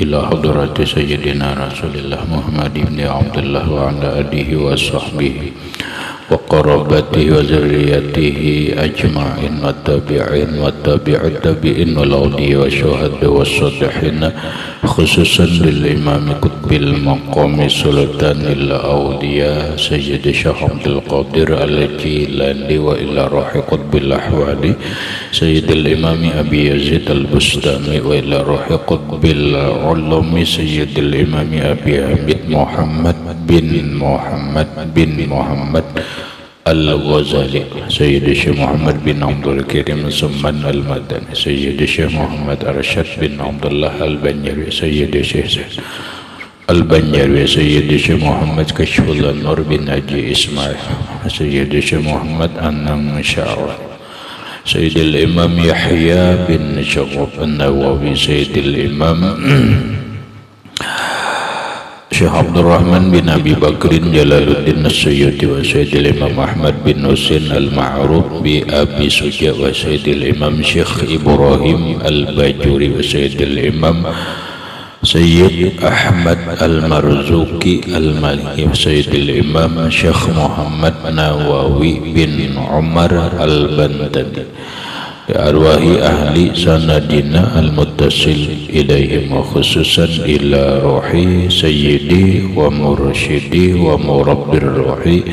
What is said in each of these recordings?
إلى حضرة سيدنا رسول الله محمد بن عبد الله وعلى آله وصحبه وقرابته وذريته أجمعين والتابعين والتابع التابعين والأولياء والشهداء والصالحين خصوصا للإمام قطب المقام سلطان الأولياء سيد الشيخ عبد القادر الجيلاني وإلى روح قطب الأحوال سيد الإمام أبي يزيد البستامي وإلى روح قطب العلوم سيد الإمام أبي حميد محمد بن محمد Al-Ghazali Sayyid Syekh Muhammad bin Abdul Karim Summan Al-Madani Sayyid Syekh Muhammad Arsyad bin Abdullah Al-Banjarwi Sayyid Syekh Al-Banjarwi Sayyid Syekh Muhammad Kashful Nur bin Haji Ismail Sayyid Syekh Muhammad Anang Sya'ra Sayyid Al-Imam Yahya bin Syaraf An-Nawawi Sayyid Al-Imam Syekh Abdul Rahman bin Abi Bakrin Jalaluddin As-Suyuti wa Sayyidil Imam Ahmad bin Husain Al-Ma'ruf bi Abi Suja wa Sayyidil Imam Syekh Ibrahim Al-Bajuri wa Sayyidil Imam Sayyid Ahmad Al-Marzuki Al-Maliki wa Sayyidil Imam Syekh Muhammad Nawawi bin Umar Al-Bantani arwahi ahli sanadina al-muttasil ilaihim wa khususan ila ruhi sayyidi wa mursyidi wa murabbir ruhi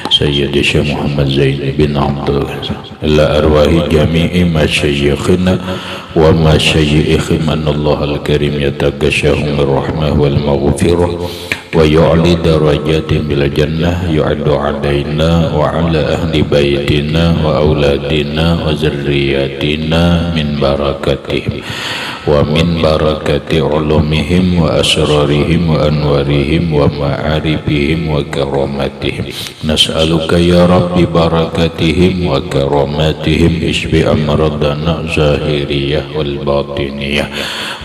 sayyidi Syekh Muhammad Zain bin Abdul ila arwahi jami'i masyayikhina wa masyayikhim Allah al-karim yataghashahum ar-rahmah wal maghfirah wa yu'li darajatin bil jannah yu'addu alaina wa ala ahli baitina wa auladina wa zurriyatina min barakatihim wa min barakati ulumihim wa asrarihim wa anwarihim wa ma'arifihim wa karamatihim nas'aluka ya rabbi barakatihim wa karamatihim ishbi amradana zahiriyah wal batiniyah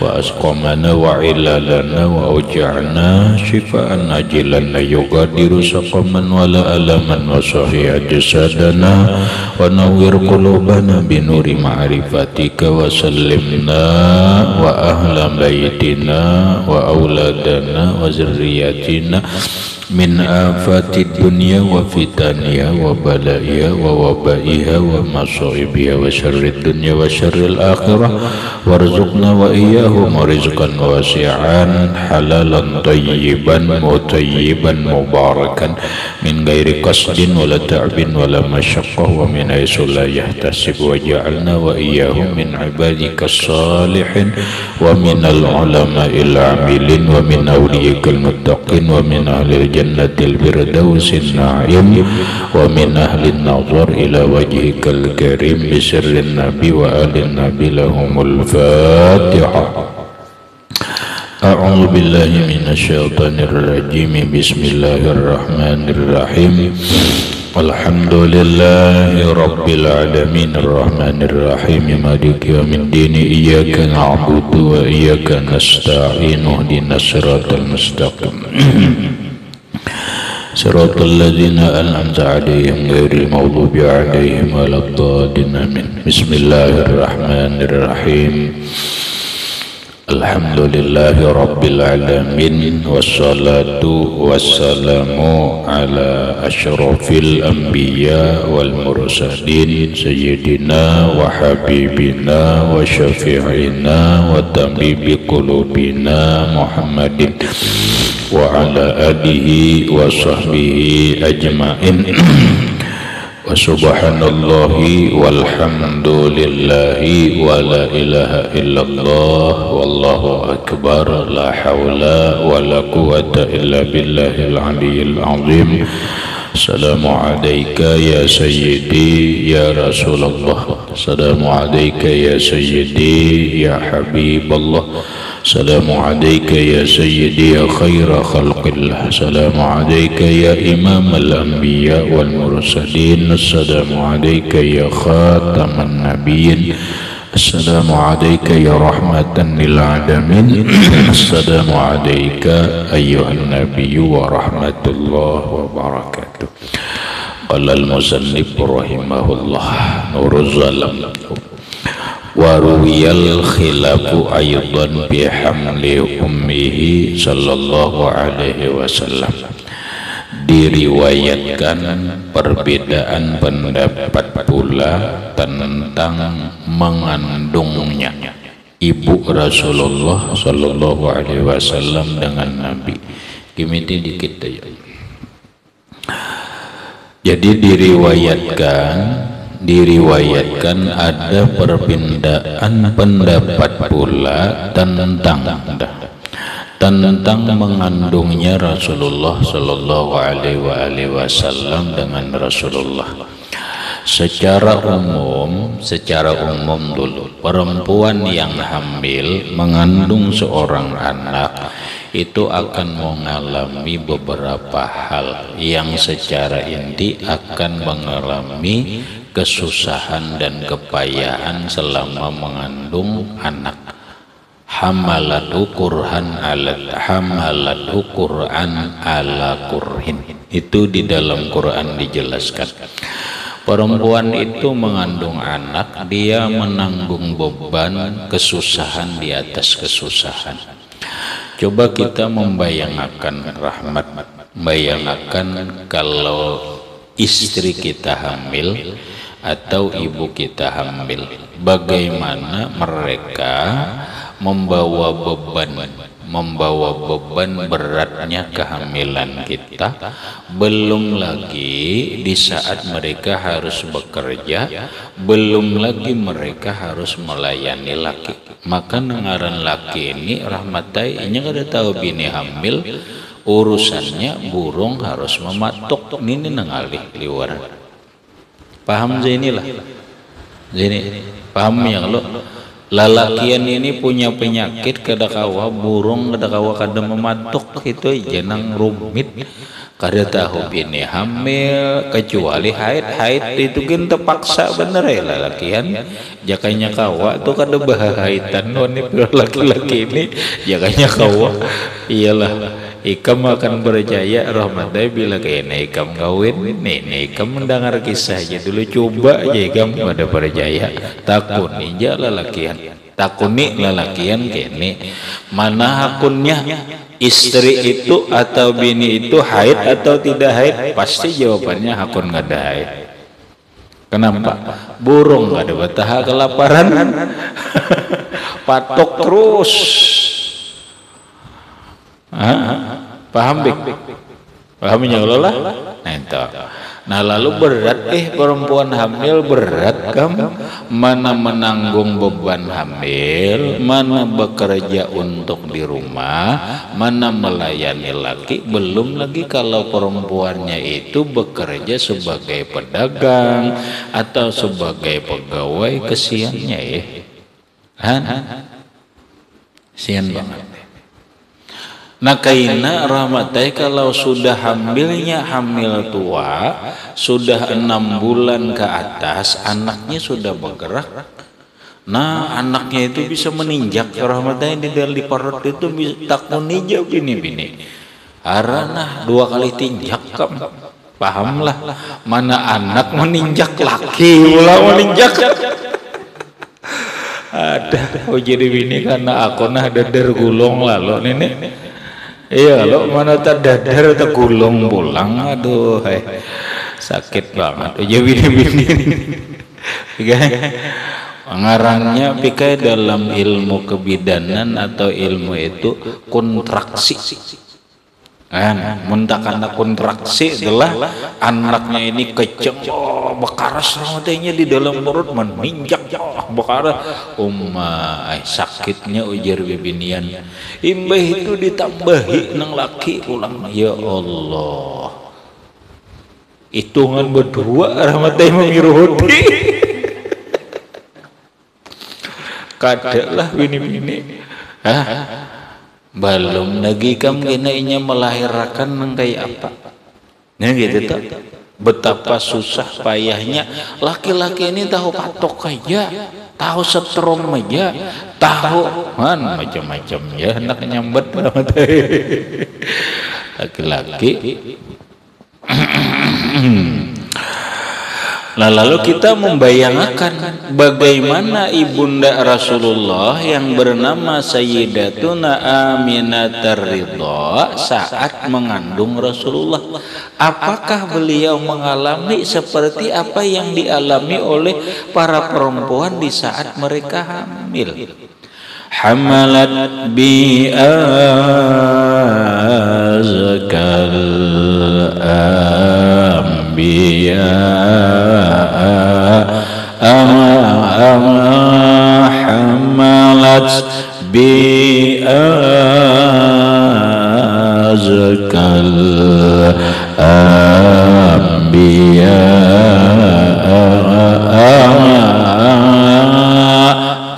wa asqamana wa ilalana wa uja'na shifaan ajilan la yugadiru saqaman wala alaman wa sahih jasadana wa nawwir qulubana binuri ma'rifatika wa sallimna wa ahla baitina wa auladana wa zurriyatina min afati dunya wa fitaniha wa balaiha wa wabaiha wa masaibiha wa syarri dunya wa syarril akhirah warzuqna wa iyyahum rizqan wasi'an halalan tayyiban mutayyiban mubarakan min ghairi qasdin wala ta'bin wala masyaqqah wa min haytsu la yahtasib wa ja'alna wa iyyahum min ibadika salihin wa min al-ulama'il amilin wa min awliyikal muttaqin wa min ahli jannatil firdausin na'im wa min ahlin nazar ila wajhikal karim bi sirrin nabi wa alin nabi lahumul fatiha. A'udzu billahi minasy syaithanir rajim. Bismillahirrahmanirrahim. Alhamdulillahi rabbil alamin arrahmanir rahim maliki yaumiddin iyyaka na'budu wa iyyaka nasta'in ihdinas siratal mustaqim صراط الذين أنعمت عليهم غير المغضوب عليهم ولا الضالين آمين بسم الله الرحمن الرحيم الحمد لله رب العالمين والصلاة والسلام على أشرف الأنبياء والمرسلين سيدنا وحبيبنا وشفيعنا وطبيب قلوبنا محمد وعلى آله وصحبه أجمعين wa subhanallahi walhamdulillahi wa la ilaha illallah wallahu akbar la hawla wa la quwwata illa billahil aliyyil azim. Assalamu alayka ya sayyidi ya Rasulullah, assalamu alayka ya sayyidi ya Habiballah, assalamu alayka ya sayyidi ya khaira khalqillah, assalamu alayka ya imam al-anbiya wal mursalin, assalamu alayka ya khataman nabiyyin, assalamu alayka ya rahmatan lil alamin, assalamu alayka ayyuhan nabiyyu wa rahmatullah wa barakatuh. Qala al-musannif rahimahullah nuruz zalam wa ruwiyal khilafu aydan bi hamli ummihi sallallahu alaihi wasallam. Diriwayatkan perbedaan pendapat pula tentang mengandungnya ibu Rasulullah sallallahu alaihi wasallam dengan Nabi. Gimiti dikit aja. Jadi diriwayatkan ada perbedaan pendapat pula tentang mengandungnya Rasulullah sallallahu alaihi wasallam dengan Rasulullah. Secara umum dulu, perempuan yang hamil mengandung seorang anak itu akan mengalami beberapa hal yang secara inti akan mengalami kesusahan dan kepayahan selama mengandung anak. Hamalatu Qur'an ala kurhin. Itu di dalam Quran dijelaskan. Perempuan itu mengandung anak, dia menanggung beban kesusahan di atas kesusahan. Coba kita membayangkan Rahmat, bayangkan kalau istri kita hamil atau ibu kita hamil, bagaimana mereka membawa beban beratnya kehamilan kita, belum lagi di saat mereka harus bekerja, belum lagi mereka harus melayani laki. Maka nengaran laki ini Rahmatai ini kada tahu bini hamil, urusannya burung harus mematuk ini nengalih liwar. Paham Zainilah? Zaini paham yang lo? Lalakian ini punya penyakit kada kawa burung kada kawa kada mematuk itu jenang rumit, kada tahu bini hamil kecuali haid itu kan terpaksa bener ya lalakian jakanya kawa tuh kada bahaitan wanita laki-laki ini jakanya kawa. Iyalah ikam akan berjaya Rahmatai bila kayaknya ikam kawin nih ikam mendengar kisahnya dulu, coba aja ikam pada berjaya takun ija lalakian takuni lalakian kene mana hakunnya istri itu atau bini itu haid atau tidak haid, pasti jawabannya hakun nggak ada haid. Kenapa? Burung nggak ada bataha kelaparan patok terus. Paham Bik? Pahamnya lah. Nah lalu berat perempuan hamil berat mana menanggung beban hamil, mana bekerja untuk di rumah, mana melayani laki, belum lagi kalau perempuannya itu bekerja sebagai pedagang atau sebagai pegawai, kesiannya sian banget. Nah kaina Rahmatai kalau sudah hamilnya hamil tua, sudah 6 bulan ke atas, anaknya sudah bergerak. Nah anaknya itu bisa meninjak Rahmatai di perut itu takun hijau bini harana 2 kali tinjak kam. Pahamlah mana anak meninjak laki ulah meninjak. Ada jadi bini karena aku nah dadar gulung lalu nenek. Iya lo mana terdadar atau gulung pulang, aduh sakit banget aja bini-bini. Pengarangnya pikai dalam ilmu kebidanan atau ilmu itu kontraksi. Muntakana kontraksi adalah anaknya ini keceng, bekaras ramatanya di dalam perut meninjak bekaras, sakitnya ujar bibinian. Imbah itu ditambahi nang laki ulang, ya Allah. Hitungan berdua ramatanya memiruhti. Kadalah bini-bini. Belum lagi kam ginainya melahirkan nang kayak apa. Nah gitu tuh. Betapa susah payahnya laki-laki ini tahu patok aja, tahu setrum aja, tahu macam-macam ya hendak nyambet laki-laki. Nah, lalu kita membayangkan bagaimana ibunda Rasulullah yang bernama Sayyidatuna Aminah Ridha saat mengandung Rasulullah. Apakah beliau mengalami seperti apa yang dialami oleh para perempuan di saat mereka hamil? Hamalat bi azkal anbiya hamalat bi azkal anbiya.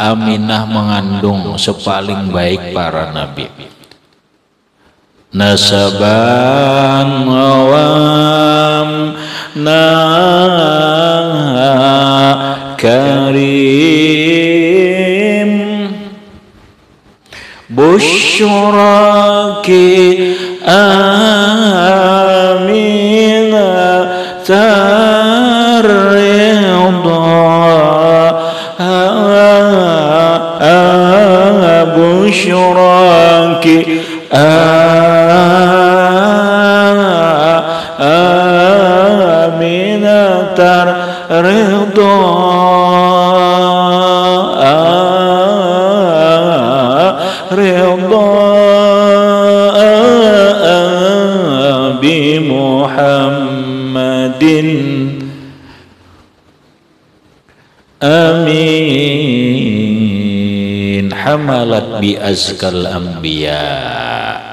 Aminah mengandung sepaling baik para nabi. Nasaban awam karim busyraki Aminah busyraki Aminah ridha bi Muhammadin amin. Hamalat bi azkal anbiya.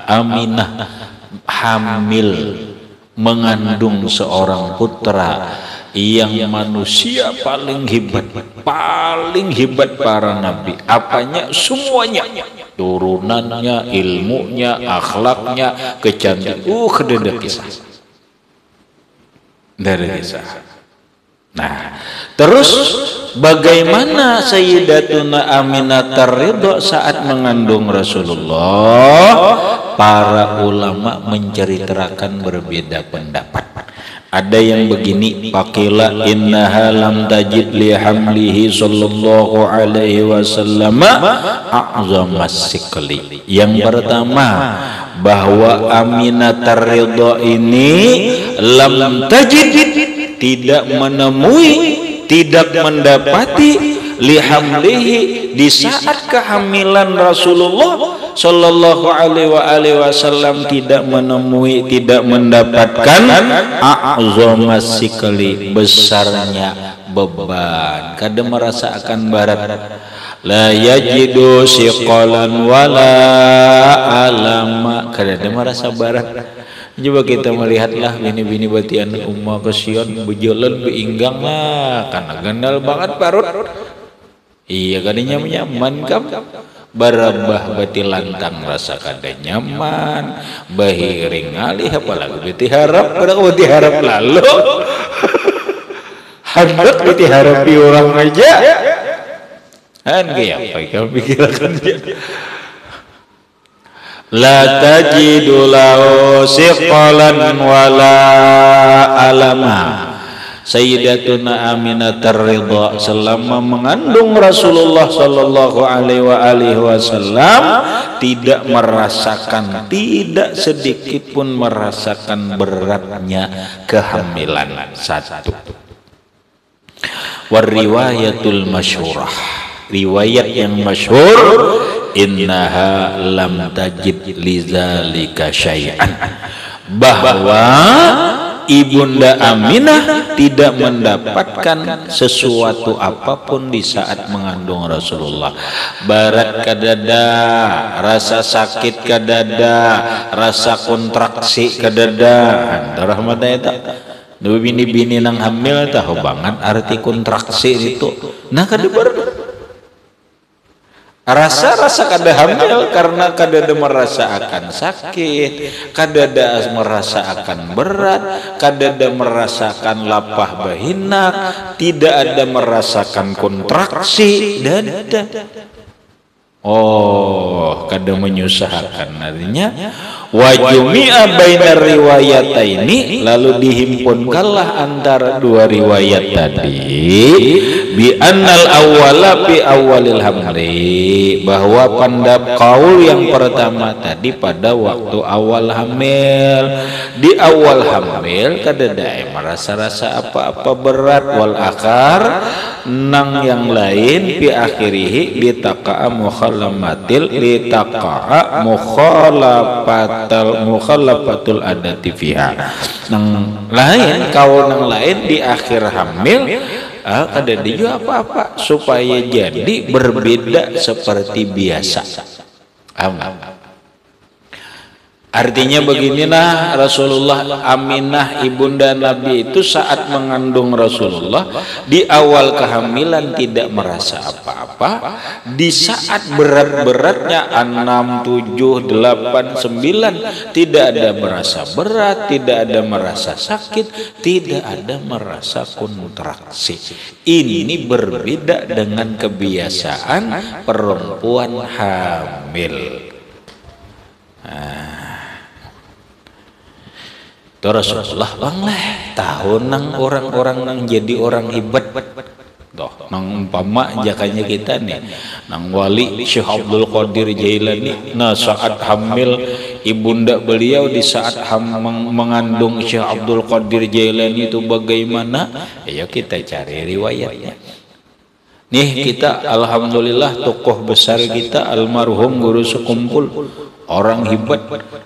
Aminah hamil mengandung seorang putra yang manusia paling hebat para nabi. Apanya? Semuanya, turunannya, ilmunya, akhlaknya, kecantikan, kedede kisah dari kisah. Nah, terus bagaimana Sayyidatuna Aminah Ridha saat mengandung Rasulullah? Para ulama menceritakan berbeda pendapat. Ada yang begini, faqila innaha lam tajid li hamlihi sallallahu alaihi wasallam a'zamas sikli. Yang pertama, bahwa Aminah Ridha ini lam tajid, tidak menemui, tidak mendapati lihamlihi, di saat kehamilan Rasulullah sallallahu alaihi wasallam, tidak menemui, tidak mendapatkan a'zamas sikli, besarnya beban. Kada merasa akan berat. La yajidu siqalan wala alama, kada merasa berat. Coba kita melihatlah bini-bini batian ummah kesian bejalan beinggang lah, karena gandal banget parut. Iya, kadanya nyaman kam. Barabah bati lantang rasa kada nyaman, bahiring alih apalagi bati harap, kada bati harap lalu. Hendak bati harapi orang aja. Kan kayak apa kamu pikirkan dia? La tajidu lahu siqalan wala alama. Sayyidatuna Aminah Ridha selama mengandung Rasulullah sallallahu alaihi wasallam tidak merasakan, tidak sedikit pun merasakan beratnya kehamilan. Satu. Wariwayatul masyhurah, riwayat yang masyhur, innaha lam tajid lidzalika syai'an, bahwa ibunda Aminah tidak mendapatkan sesuatu apapun di saat mengandung Rasulullah. Barat kadada, rasa sakit kadada, rasa kontraksi kadada. Rahmatnya itu dua bini-bini nang hamil tahu banget arti kontraksi itu. Nah kada rasa kada hamil karena kada merasa akan sakit, kada merasa akan berat, kada merasakan lapah bahinak, tidak ada merasakan kontraksi, dan Oh, kada menyusahkan artinya wa jumi'a bainar riwayataini, lalu dihimpunkanlah antara dua riwayat tadi bi annal awwala bi awwalil hamli, bahwa pandap kaul yang pertama tadi pada waktu awal hamil. Di awal hamil kada dae merasa-rasa apa-apa berat, wal akhar nang yang lain fi akhirih litaqa'a mukhallamatil litaqa'a mukhalafatul adati fiha, nang lain kaul nang lain di akhir hamil kada dia apa-apa supaya jadi berbeda seperti biasa. Artinya beginilah, Rasulullah Aminah ibunda Nabi itu saat mengandung Rasulullah di awal kehamilan tidak merasa apa-apa, di saat berat-beratnya 6, 7, 8, 9 tidak ada merasa berat, tidak ada merasa sakit, tidak ada merasa kontraksi. Ini berbeda dengan kebiasaan perempuan hamil. Rasulullah banglah tahun nang orang-orang nang jadi orang hebat toh, nang umpama jakanya kita nih nang wali Syekh Abdul Qadir Jailani, nah saat hamil ibunda beliau di saat mengandung Syekh Abdul Qadir Jailani itu bagaimana? Ayo kita cari riwayatnya. Nih kita alhamdulillah tokoh besar kita almarhum guru sekumpul orang hebat.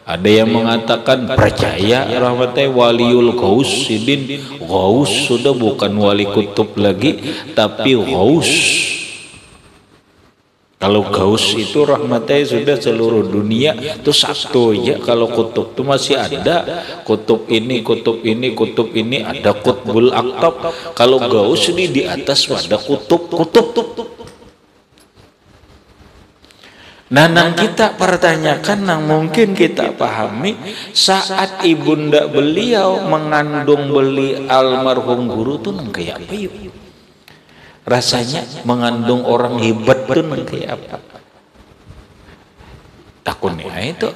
Ada yang mengatakan percaya rahmatnya waliul ghaus, sidin ghaus sudah bukan wali kutub lagi tapi ghaus. Kalau ghaus itu rahmatnya sudah seluruh dunia itu satu ya. Kalau kutub itu masih ada kutub ini, kutub ini, kutub ini, ada kutbul aktab. Kalau ghaus ini di atas ada kutub-kutub. Nah, nang kita pertanyakan, nang mungkin kita pahami saat ibunda beliau mengandung beli almarhum guru tuh nang kayak apa yuk? Rasanya mengandung orang hebat tuh nang kayak apa? Takutnya itu.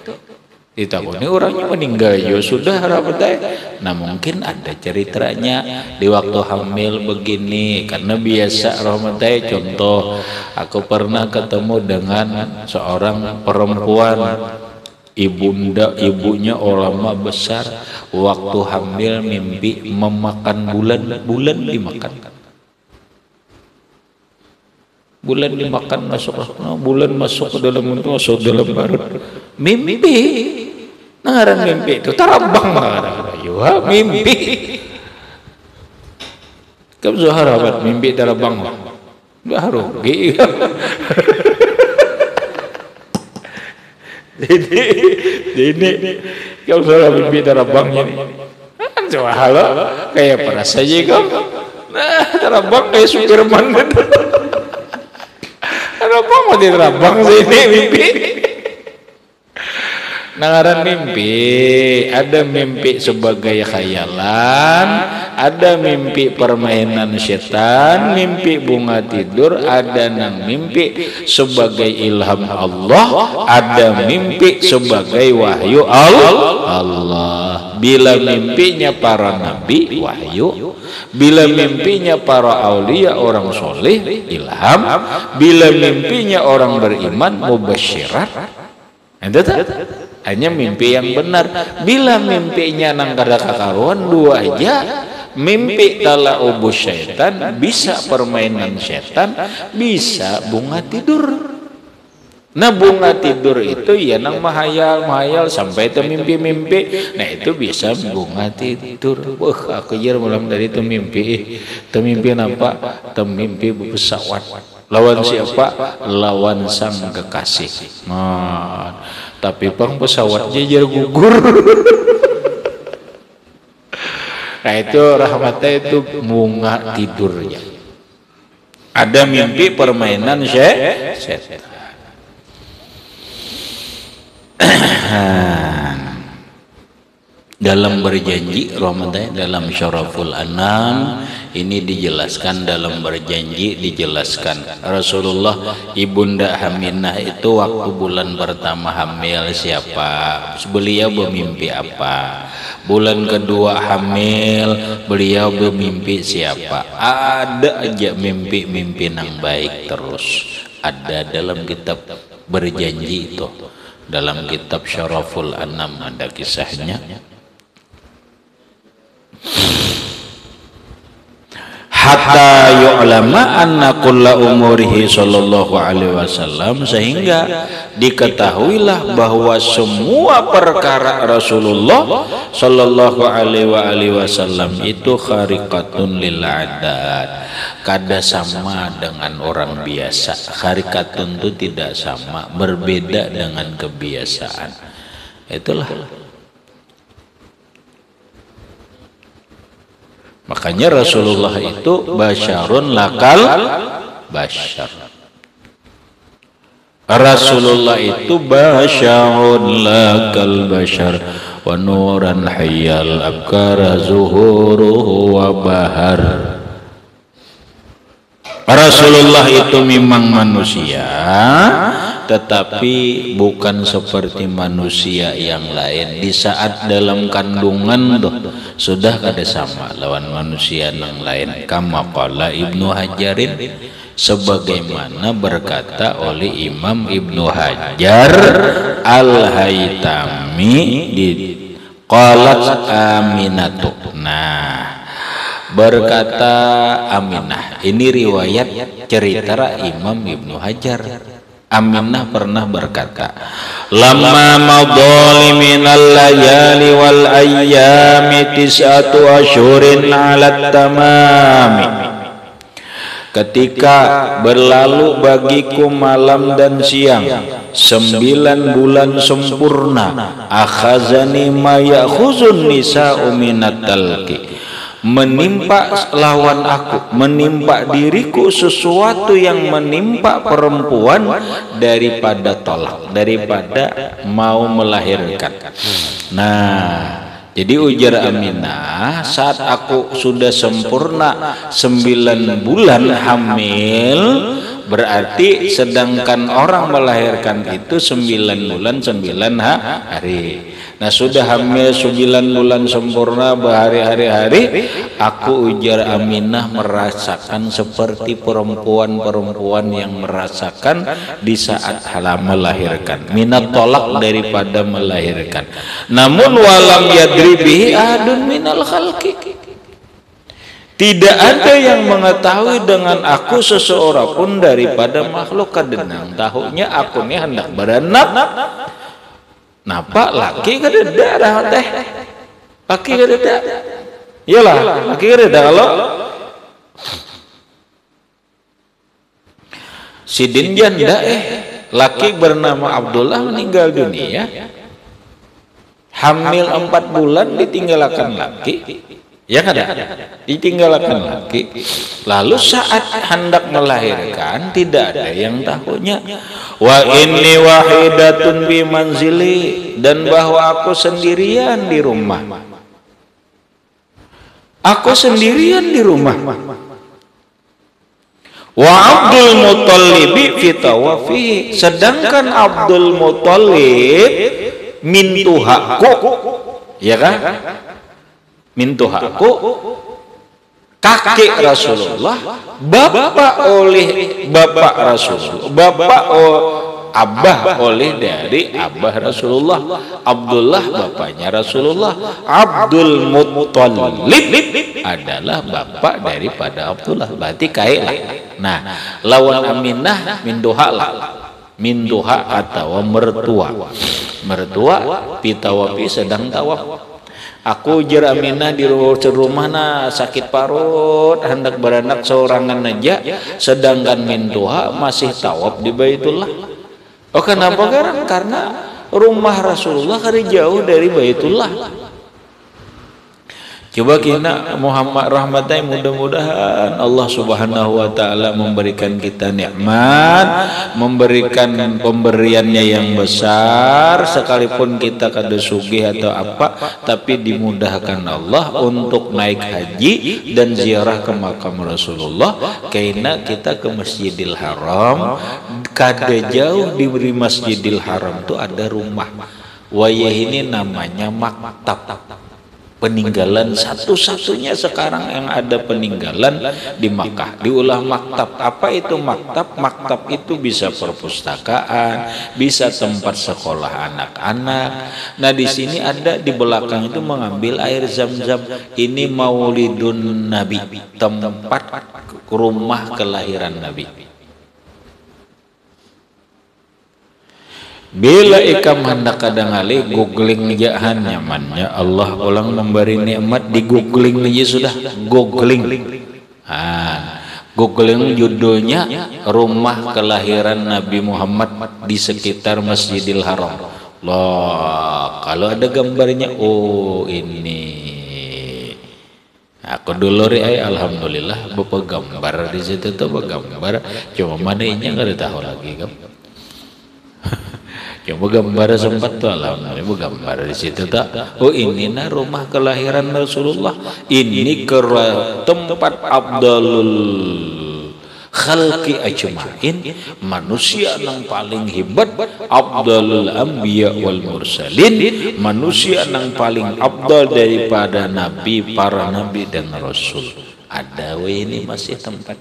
Ditakuni orangnya meninggal ya sudah rapat. Nah mungkin ada ceritanya di waktu hamil begini, karena biasa rahmatnya. Contoh, aku pernah ketemu dengan seorang perempuan ibunya ulama besar, waktu hamil mimpi memakan bulan dimakan. Bulan dimakan bulan masuk ke dalam mulut, masuk dalam perut. Mimpi. Ngaran mimpi itu tarabang ya mimpi. Kamu harapan mimpi tarabang. Enggak rugi. Ini kamu harapan mimpi tarabang ini. Kan halo kayak para saja kamu. Nah, tarabang kayak Superman gitu. Tarabang mau ditarabang sini mimpi. Nangaran mimpi, ada mimpi sebagai khayalan, ada mimpi permainan setan, mimpi bunga tidur, ada nang mimpi sebagai ilham Allah, ada mimpi sebagai wahyu Allah. Bila mimpinya para nabi wahyu, bila mimpinya para aulia orang soleh ilham, bila mimpinya orang beriman mubasyirat. Hanya mimpi yang benar. Bila mimpinya nang kada kakaruan dua aja, mimpi tala ubus syaitan, bisa permainan syaitan, bisa bunga tidur. Nah bunga tidur itu ya nang mahayal sampai itu mimpi. Nah itu bisa bunga tidur. Wah aku jar malam dari itu mimpi. Itu mimpi apa? Itu mimpi pesawat. Lawan siapa? Lawan sang kekasih. Tapi pang pesawatnya jadi gugur. Nah itu rahmatnya itu bunga tidurnya. Ada mimpi permainan setan. dalam berjanji Ramadan dalam Syaraful Anam ini dijelaskan, dalam berjanji dijelaskan Rasulullah Ibunda Aminah itu waktu bulan pertama hamil siapa, beliau bermimpi apa, bulan kedua hamil beliau bermimpi siapa, ada aja mimpi-mimpi yang baik terus ada dalam kitab berjanji itu, dalam kitab Syaraful Anam ada kisahnya. Hatta yu'lama anna kulla umurihi sallallahu alaihi wasallam, sehingga diketahuilah bahwa semua perkara Rasulullah sallallahu alaihi wasallam itu khariqatun lil adat, kada sama dengan orang biasa. Khariqatun itu tidak sama, berbeda dengan kebiasaan. Itulah makanya Rasulullah itu basyarun lakal basyar. Rasulullah itu basyarun lakal basyar wa nuran hayyal abkara zuhuruhu wa bahar. Rasulullah itu memang manusia, tetapi bukan seperti manusia yang lain. Di saat dalam kandungan sudah kada sama lawan manusia yang lain. Kama qala Ibnu Hajarin, sebagaimana berkata oleh Imam Ibnu Hajar Al-Haytami di qalat Aminatu. Nah, berkata Aminah, ini riwayat cerita Imam Ibnu Hajar. Aminah pernah berkata, lamma madhali minal layali wal ayyami tis'atu asyhurin 'ala tamami, ketika berlalu bagiku malam dan siang 9 bulan sempurna, akhazani ma yakhuzun nisa'u minat talqi, menimpa lawan aku, menimpa diriku sesuatu yang menimpa perempuan daripada tolak, daripada mau melahirkan. Nah, jadi ujar Aminah, saat aku sudah sempurna 9 bulan hamil, berarti sedangkan orang melahirkan itu 9 bulan 9 hari. Nah, sudah hamil 9 bulan sempurna berhari-hari, aku ujar Aminah merasakan seperti perempuan-perempuan yang merasakan di saat melahirkan, minat tolak daripada melahirkan. Namun walam yadri bihi ahadun minal khalqi, tidak ada yang mengetahui dengan aku seseorang pun daripada makhluk. Kadenang tahunya aku ini hendak beranak. Napa laki kada darah teh, laki kada ada, iyalah laki kada ada. Kalau sidin janda laki bernama Abdullah meninggal dunia, hamil 4 bulan ditinggalkan laki, ya kada, ditinggalkan laki. Lalu saat hendak melahirkan tidak ada yang tahunya. Wa inni wahidatun bi manzili, dan bahwa aku sendirian di rumah. Aku sendirian di rumah. Wa Abdul Muttalib fi tawafihi, sedangkan Abdul Muttalib mintuhaku, ya kan? Mintuhaku kakek Rasulullah, bapak oleh bapak Rasulullah, bapak abah oleh dari abah Rasulullah. Abdullah bapaknya Rasulullah, Abdul Muttalib adalah bapak daripada Abdullah, berarti kailah. Nah, lawan Aminah minduha lah, minduha atau mertua, mertua pitawapi sedang tawaf. Aku ujar Aminah di rumah na sakit parut, hendak beranak seorangan aja, sedangkan mintuha masih tawaf di Baitullah. Oh, kenapa garang? Karena rumah Rasulullah kada jauh dari Baitullah. Coba kita Muhammad rahmatnya, mudah-mudahan Allah Subhanahu wa taala memberikan kita nikmat, memberikan pemberiannya yang besar, sekalipun kita kada sugih atau apa, tapi dimudahkan Allah untuk naik haji dan ziarah ke makam Rasulullah. Karena kita ke Masjidil Haram, kada jauh di Masjidil Haram itu ada rumah. Wayah ini namanya maktab. Peninggalan satu-satunya sekarang yang ada peninggalan di Makkah, diulah maktab. Apa itu maktab? Maktab itu bisa perpustakaan, bisa tempat sekolah anak-anak. Nah di sini ada di belakang itu mengambil air zam-zam. Ini Maulidun Nabi, tempat rumah kelahiran Nabi. Bila ikam hendak kadang kali googling jahan nyamannya Allah ulang memberi nikmat, di googling aja sudah, googling. Googling judulnya rumah kelahiran Nabi Muhammad di sekitar Masjidil Haram. Loh, kalau ada gambarnya, oh ini. Aku dulu alhamdulillah bapak gambar di situ tuh, gambar. Cuma mana ini nggak tahu lagi kan. Coba gambar sempat tuh, alhamdulillah gambar di situ tak. Oh ini nah rumah kelahiran Rasulullah. Ini ke tempat Abdul khalqi ajma'in, manusia yang paling hebat, Abdul anbiya wal mursalin, manusia yang paling abdal daripada nabi, para nabi dan rasul. Ada ini masih tempat.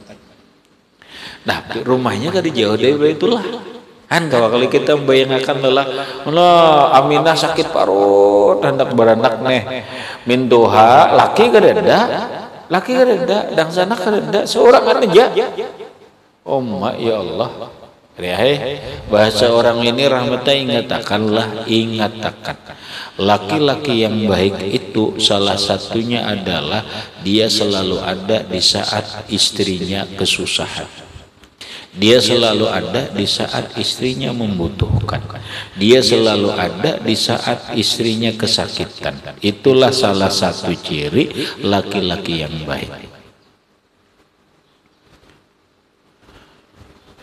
Nah rumahnya kan jauh dari Baitullah. Kan kalau kita membayangkan lelah Aminah sakit parut hendak beranak nih mintuha laki kadeda dan sana kadeda seorang aja. Oh ya Allah, bahasa orang ini rahmatnya ingatakan laki-laki yang baik itu salah satunya adalah dia selalu ada di saat istrinya kesusahan. Dia selalu ada di saat istrinya membutuhkan. Dia selalu ada di saat istrinya kesakitan. Itulah salah satu ciri laki-laki yang baik.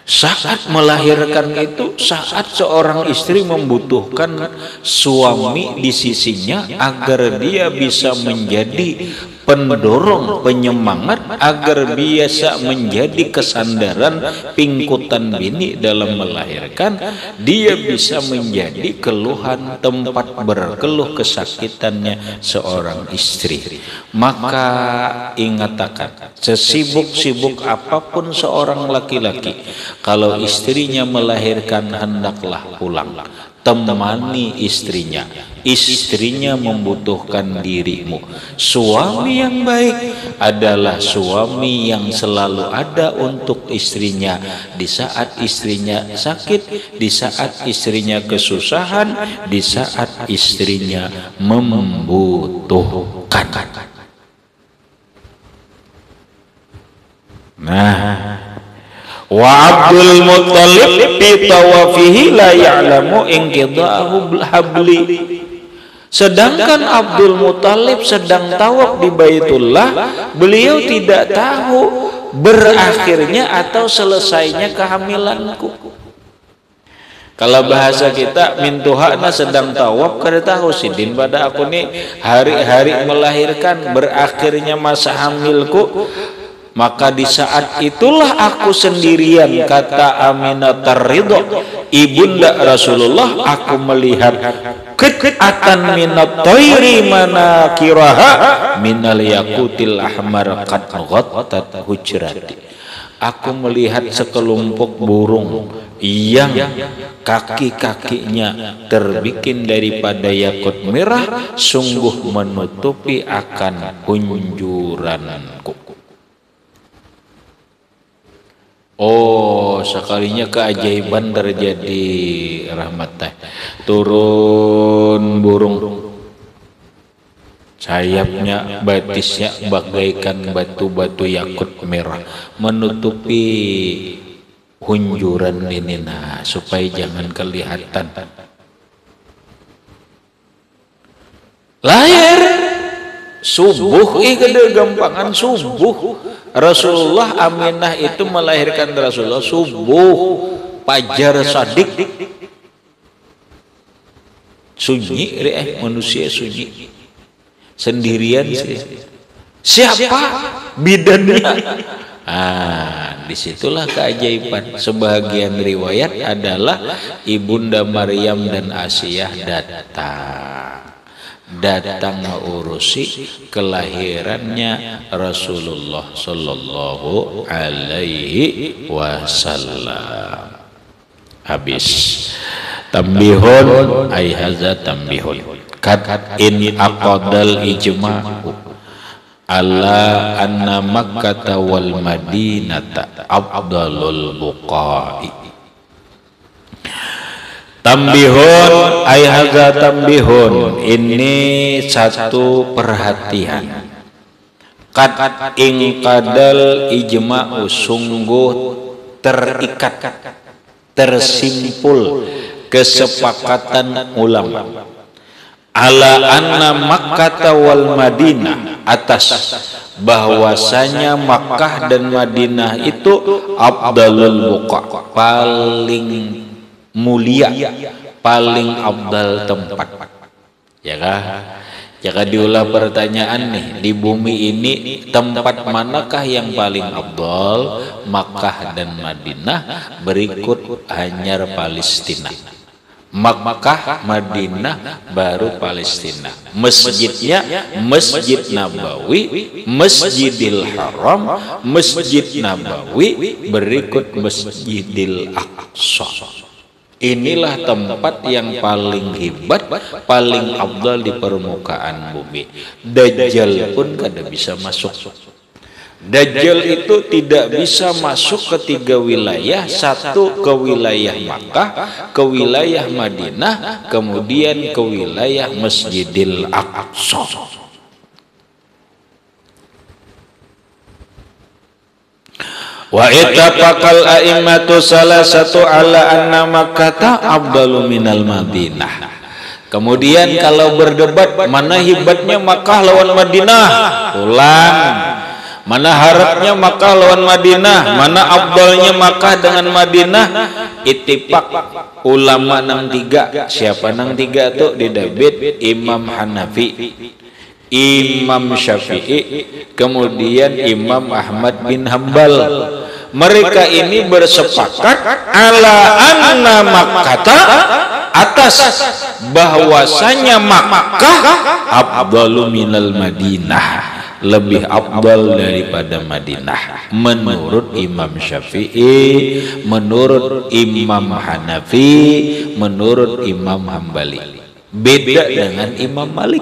Saat melahirkan itu, saat seorang istri membutuhkan suami di sisinya agar dia bisa menjadi pendorong, penyemangat, agar biasa menjadi kesandaran pingkutan bini dalam melahirkan, dia bisa menjadi keluhan tempat berkeluh kesakitannya seorang istri. Maka ingatkan, sesibuk-sibuk apapun seorang laki-laki, kalau istrinya melahirkan hendaklah pulang. Temani istrinya. Istrinya membutuhkan dirimu. Suami yang baik adalah suami yang selalu ada untuk istrinya di saat istrinya sakit, di saat istrinya kesusahan, di saat istrinya membutuhkan. Nah, wa Abdul Muttalib fi tawafihi la ya'lamu inqida'ahu habli. Sedangkan Abdul Muttalib sedang tawaf di Baitullah, beliau tidak tahu berakhirnya atau selesainya kehamilanku. Kalau bahasa kita mintuhana sedang tawaf kada tahu sidin pada aku nih hari-hari melahirkan berakhirnya masa hamilku. Maka di saat itulah aku sendirian, kata Aminah Ridho, ibunda Rasulullah, aku melihat qit'atan minat thairi manakiraha minal yaqutil ahmar qad ghattat hujrati. Aku melihat sekelompok burung yang kaki-kakinya terbikin daripada yakut merah, sungguh menutupi akan kunjuranku. Oh, sekalinya keajaiban terjadi rahmatnya. Turun burung, sayapnya batisnya bagaikan batu-batu yakut merah menutupi hunjuran ini, nah supaya jangan kelihatan. Lahir Subuh gede gampangan subuh. Rasulullah Aminah itu melahirkan Rasulullah subuh, fajar sadik. Sunyi manusia sunyi. Sendirian sih. Siapa bidannya? Disitulah keajaiban. Sebagian riwayat adalah Ibunda Maryam dan Asiyah datang urusi kelahirannya Rasulullah sallallahu alaihi wasallam. Habis. Tambihun ay haza tambihun. Kat in aqadal ijma'u ala anna Makkah wal Madinata afdalul buqa'i. Tambihun ay haza tambihun, ini satu perhatian. Kat in qadal ijma'u, sungguh terikat, tersimpul kesepakatan ulama ala anna Makkah wal Madinah, atas bahwasanya Makkah dan Madinah itu afdalul buqa, paling mulia, paling afdal tempat. Ya kah? Jika diulah pertanyaan nih, di bumi ini tempat manakah yang paling afdal? Makkah dan Madinah, berikut hanya Palestina. Makkah, Madinah, baru Palestina. Masjidnya Masjid Nabawi, Masjidil Haram, Masjid Nabawi, berikut Masjidil Aqsa. Inilah tempat yang paling hebat, paling afdal di permukaan bumi. Dajjal pun kada bisa masuk. Dajjal itu tidak bisa masuk ke 3 wilayah, satu ke wilayah Makkah, ke wilayah Madinah, kemudian ke wilayah Masjidil Aqsa. Wa ittafaqal a'immatu salasatu ala anna Makkah afdalu minal Madinah. Kemudian kalau berdebat mana hebatnya Makkah lawan Madinah, ulang. Mana harapnya Makkah lawan Madinah, mana afdalnya Makkah dengan Madinah. Ittifaq ulama nang 3. Siapa nang 3 tuh? Di David, Imam Hanafi, Imam Syafi'i, kemudian Imam Ahmad bin Hambal. Mereka ini bersepakat ala anna Makkah, atas bahwasanya Makkah afdalu minal Madinah, lebih afdal daripada Madinah menurut Imam Syafi'i, menurut Imam Hanafi, menurut Imam Hambali. Beda dengan Imam Malik.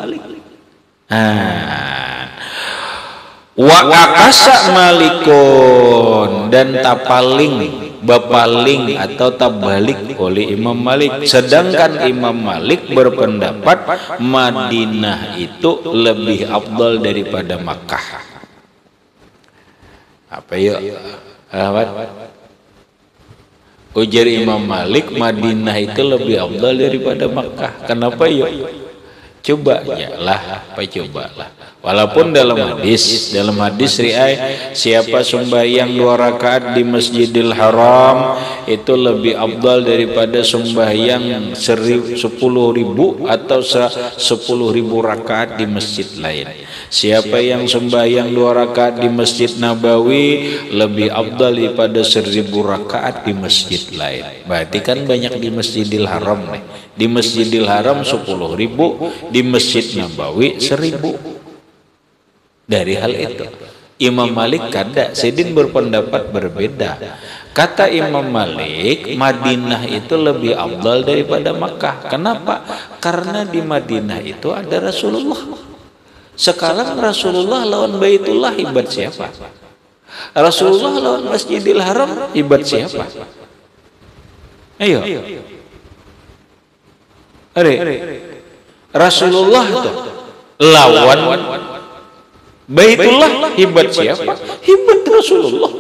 Wa akasa Malikun, dan tapaling, bapaling atau tabalik oleh Imam Malik. Sedangkan Imam Malik berpendapat Madinah itu lebih afdal daripada Makkah. Apa yuk? Ujar Imam Malik, Madinah itu lebih afdal daripada Makkah. Kenapa yuk? Coba ya lah, apa cobalah. Walaupun dalam hadis riai, siapa sembahyang 2 rakaat di Masjidil Haram itu lebih afdal daripada sembahyang 10.000 atau 10.000 rakaat di masjid lain. Siapa yang sembahyang 2 rakaat di Masjid Nabawi lebih afdal daripada 1.000 rakaat di masjid lain. Berarti kan banyak di Masjidil Haram nih. Di Masjidil Haram 10.000, di Masjid Nabawi 1.000. Dari hal itu Imam Malik kada, Sidin berpendapat berbeda. Kata Imam Malik, Madinah itu lebih afdal daripada Makkah. Kenapa? Karena di Madinah itu ada Rasulullah. Sekarang Rasulullah lawan Baitullah, hebat siapa? Rasulullah lawan Masjidil Haram, hebat siapa? Ayo. Rasulullah itu lawan Baitullah, hebat siapa? Hebat Rasulullah.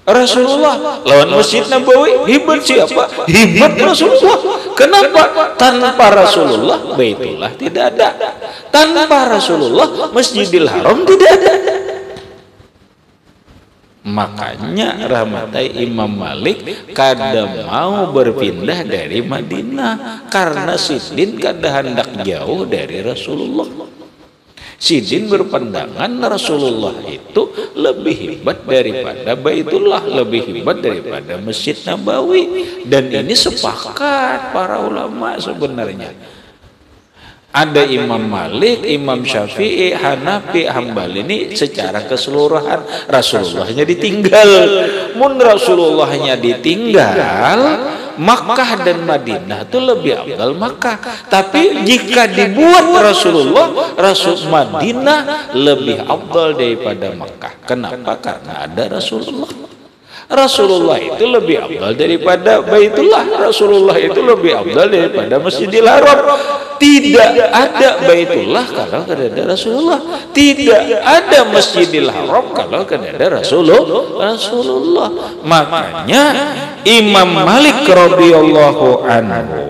Rasulullah lawan Masjid Nabawi, hebat siapa? Hebat Rasulullah. Kenapa? Tanpa Rasulullah Baitullah tidak ada. Tanpa Rasulullah Masjidil Haram tidak ada. Makanya rahmatai Imam Malik kada mau berpindah dari Madinah karena Sidin kada hendak jauh dari Rasulullah. Sidin berpandangan Rasulullah itu lebih hebat daripada Baitullah, lebih hebat daripada Masjid Nabawi, dan ini sepakat para ulama sebenarnya. Ada Imam Malik, Imam Syafi'i, Hanafi, Hambali ini secara keseluruhan Rasulullahnya ditinggal. Mun Rasulullahnya ditinggal, Makkah dan Madinah itu lebih afdal Makkah. Tapi jika dibuat Rasulullah, Madinah lebih afdal daripada Makkah. Kenapa? Karena ada Rasulullah. Rasulullah itu lebih afdal daripada Baitullah. Rasulullah itu lebih afdal daripada Masjidil Haram. Tidak ada Baitullah kalau tidak ada Rasulullah. Tidak ada Masjidil Haram kalau tidak ada Rasulullah. Makanya Imam Malik radhiyallahu anhu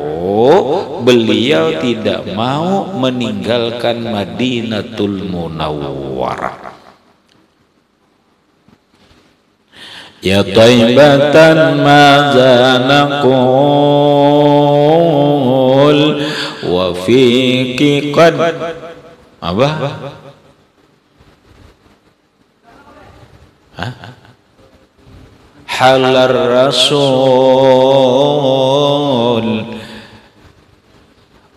beliau tidak mau meninggalkan Madinatul Munawwarah. Ya taibatan madza naqul wa fiki qad apa? Halar Rasul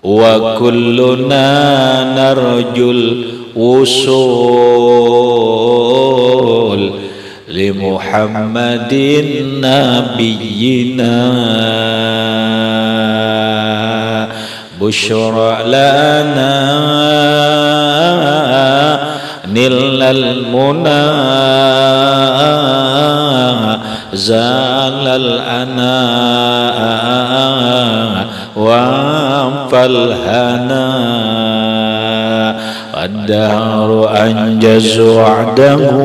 wa kulluna narjul usul li Muhammadin nabiyina busyra lana nilal muna zalal ana wa falhana ad-dahru anjazu wa'dahu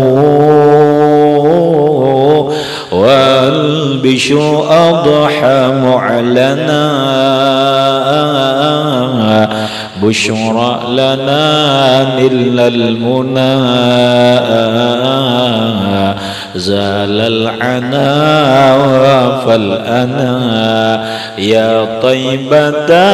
wal bishru adha mu'lana busyra lana nilal muna zalal ana wa fal ana ya taibata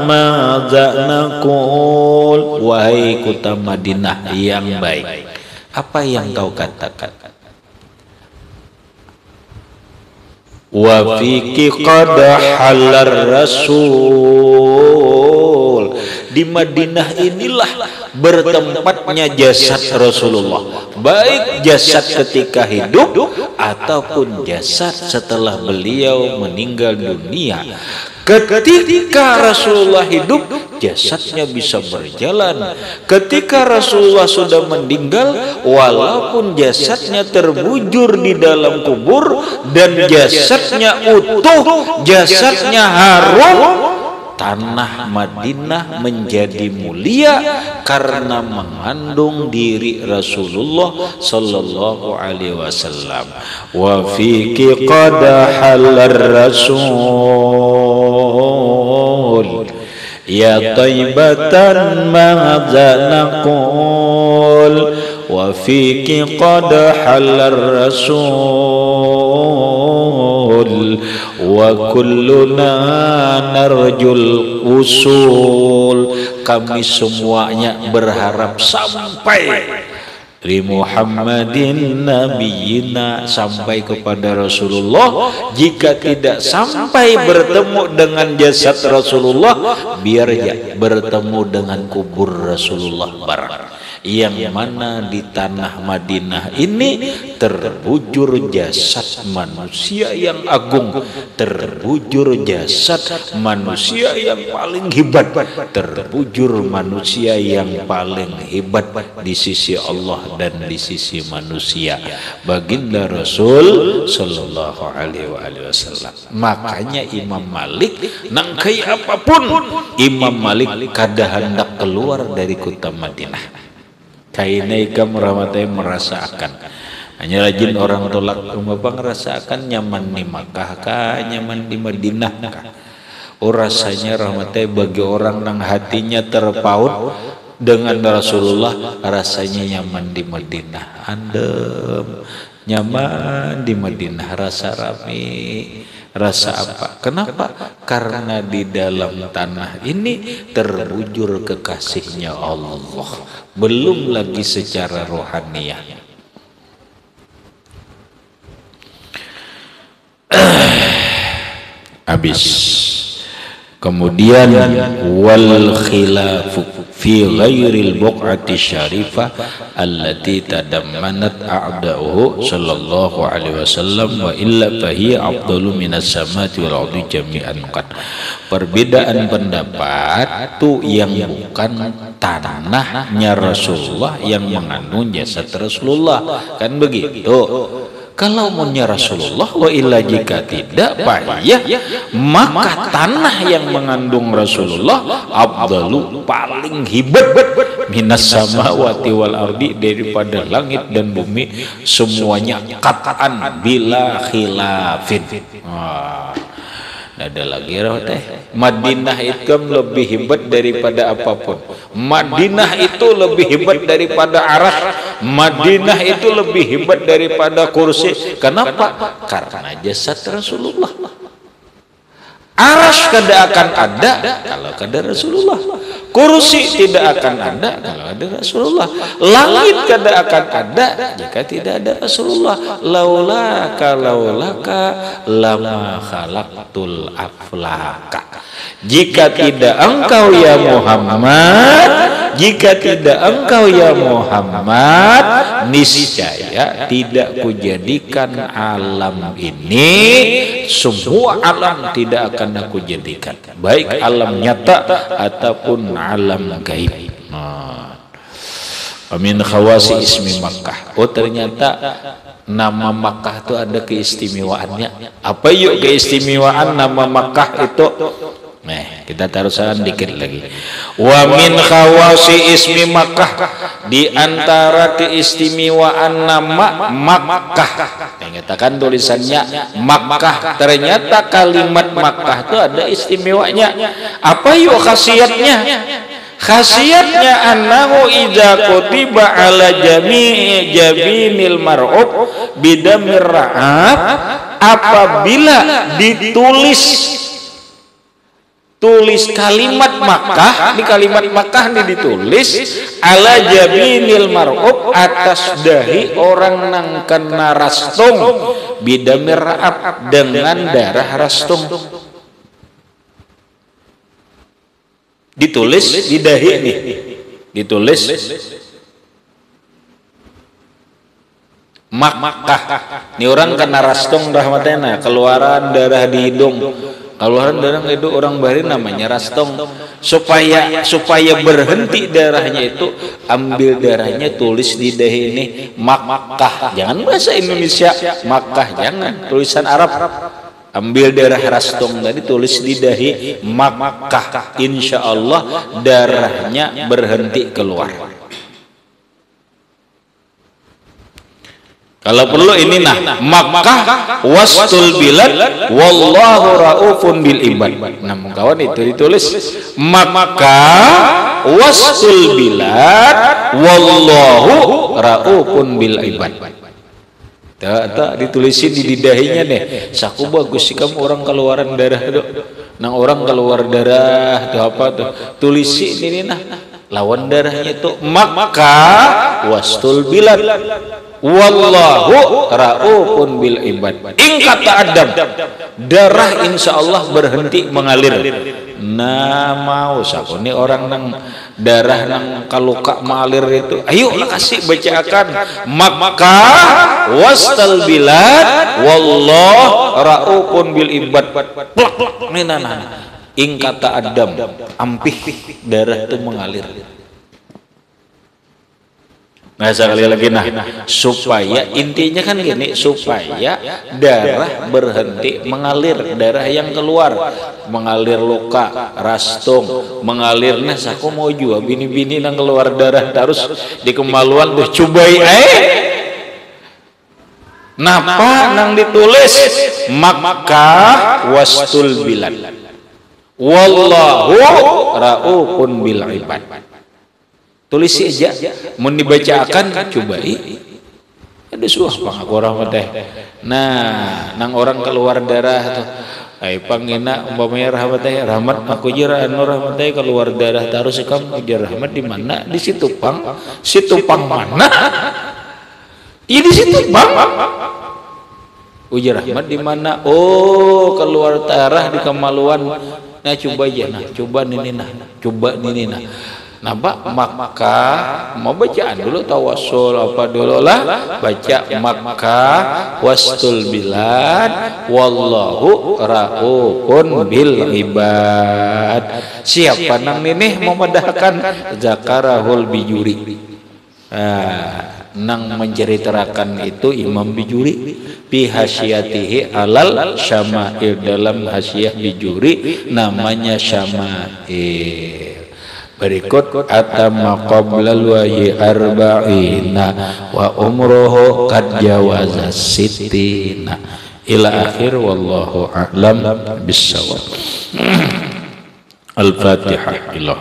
madza naqul. Wahai kota Madinah yang baik, apa yang kau katakan? Wa fiki qad halar Rasul. Di Madinah inilah bertempatnya jasad Rasulullah, baik jasad ketika hidup ataupun jasad setelah beliau meninggal dunia. Ketika Rasulullah hidup, jasadnya bisa berjalan. Ketika Rasulullah sudah meninggal, walaupun jasadnya terbujur di dalam kubur dan jasadnya utuh, jasadnya harum, tanah Madinah menjadi mulia karena mengandung diri Rasulullah sallallahu alaihi wasallam. Wa fiki qad halar Rasul ya taibatan madza naqul. Wa fiki qad halar Rasul wa kulluna narjul usul. Kami semuanya berharap sampai li Muhammadin nabiyina, sampai kepada Rasulullah. Jika tidak sampai bertemu dengan jasad Rasulullah, biar ya bertemu dengan kubur Rasulullah barang. Yang mana di tanah Madinah ini terbujur jasad manusia yang agung, terbujur jasad manusia yang paling hebat, terbujur manusia yang paling hebat di sisi Allah dan di sisi manusia, baginda Rasul sallallahu alaihi wasallam. Makanya Imam Malik nangkai apapun, Imam Malik kada hendak keluar dari kota Madinah. Kaina ikam rahmatai merasakan, hanya rajin orang tolak bapak ngerasakan nyaman di Makkah kah, nyaman di Madinah kah. Oh rasanya rahmatai bagi orang yang hatinya terpaut dengan Rasulullah rasanya nyaman di Madinah, adem, nyaman di Madinah, rasa rame, rasa apa? Kenapa? Karena di dalam tanah ini terbujur kekasihnya Allah, belum lagi secara rohaniah. Habis. Kemudian wal khilafu fi ghairil buq'ati syarifah allati tadammanat a'da'uhu sallallahu alaihi wasallam wa illa fahiya afdalu minas samati wal ardi jami'an qad. Perbedaan pendapat itu yang bukan tanahnya Rasulullah yang mengandung jasad Rasulullah, kan begitu. Kalau maunya Rasulullah, wa illa jika tidak payah, maka tanah yang mengandung Rasulullah afdalu, paling hebat, minas samawati wal ardi, daripada langit dan bumi semuanya, qat'an bila khilafin. Ada lagi teh, Madinah itu lebih hebat daripada apapun. Madinah itu lebih hebat daripada Araf. Madinah itu lebih hebat daripada kursi. Kenapa? Karena jasad Rasulullah. Arasy kada akan ada kalau kada Rasulullah. Kursi tidak akan ada kalau ada Rasulullah. Langit kada akan ada jika tidak ada Rasulullah. Laulaka lama khalaqtul aflaka. Jika tidak engkau ya Muhammad, jika tidak engkau ya Muhammad, niscaya tidak kujadikan alam ini, semua alam tidak akan aku jadikan, baik alam nyata ataupun alam gaib. Amin khawasi ismi Makkah. Oh, ternyata nama Makkah itu ada keistimewaannya. Apa yuk keistimewaan nama Makkah itu? Kita taruhkan dikit lagi. Wa min khawasi ismi Makkah, di antara keistimewaan nama Makkah. Katakan tulisannya Makkah. Ternyata kalimat Makkah itu ada istimewanya. Apa yuk khasiatnya? Khasiatnya annahu idza kutiba ala jami'i jabinil mar'ub bidamir ra'ab, apabila tulis kalimat Makkah, di kalimat Makkah ini ditulis ala jabinil mar'ub, atas dahi orang nang kena rastung, bidamir ra'ab, dengan darah rastung. Ditulis di dahi ini, ditulis Makkah. Ini orang kena rastung rahmatena, keluaran darah di hidung, keluaran darah itu orang bahari namanya rastung. Supaya berhenti darahnya itu, ambil darahnya tulis di dahi ini Makkah. Jangan bahasa Indonesia Makkah, jangan tulisan Arab. Ambil darah rastung tadi, tulis di dahi Makkah, insya Allah darahnya berhenti keluar. Kalau perlu ini Makkah wastul bilad wallahu raufun bil ibad. Nah kawan, itu ditulis Makkah wastul bilad wallahu raufun bil ibad. Tak ditulisin di dahinya nih. Saku bagus sih kamu orang keluaran darah tuh. Nah orang keluar darah tuh apa tuh? Tulisin ini lawan darahnya tuh Makkah wastul bilad wallahu raufun bil ibad. In kata Adam, darah insya Allah berhenti mengalir. Nah mau saku nih orang nang darah nang kaluka mengalir itu, ayo kasih bacakan Makkah wastal bilad wallahu raufun bil ibad. Plak nih in kata Adam, ampih darah itu mengalir. Nah sekali lagi supaya intinya kan gini, supaya darah berhenti mengalir, darah yang keluar mengalir luka rastung mengalir. Nah saku mau juga bini-bini nang keluar darah terus di kemaluan tuh cobai napa nang ditulis Makkah wastul bilad wallahu raufun bil ibad. tulis aja mun dibacakan cobai ada suah pangagorah teh. Nah nang orang keluar darah tuh ai pangina umpamanya rahmat teh rahmat aku jira anu rahmat teh keluar darah taruh sekam ujar rahmat di mana di situ pang mana iya di situ pang ujar rahmat di mana oh keluar darah di kemaluan nah coba aja nah coba nini nah Napa maka mau bacaan dulu tawassul apa dulu lah baca maka wastul bilad wallahu raufun bil ibad siapa nang ini mau medahkan zakarahul bijuri nang menceritakan itu Imam Bijuri fi hasyatihi alal syama'il dalam hasyah Bijuri namanya syama'il. Berikut atama qablal wahyi arba'ina wa umruhu qad jawaza sittina ila akhir wallahu a'lam bissawab. Al-Fatihah. Bismillah.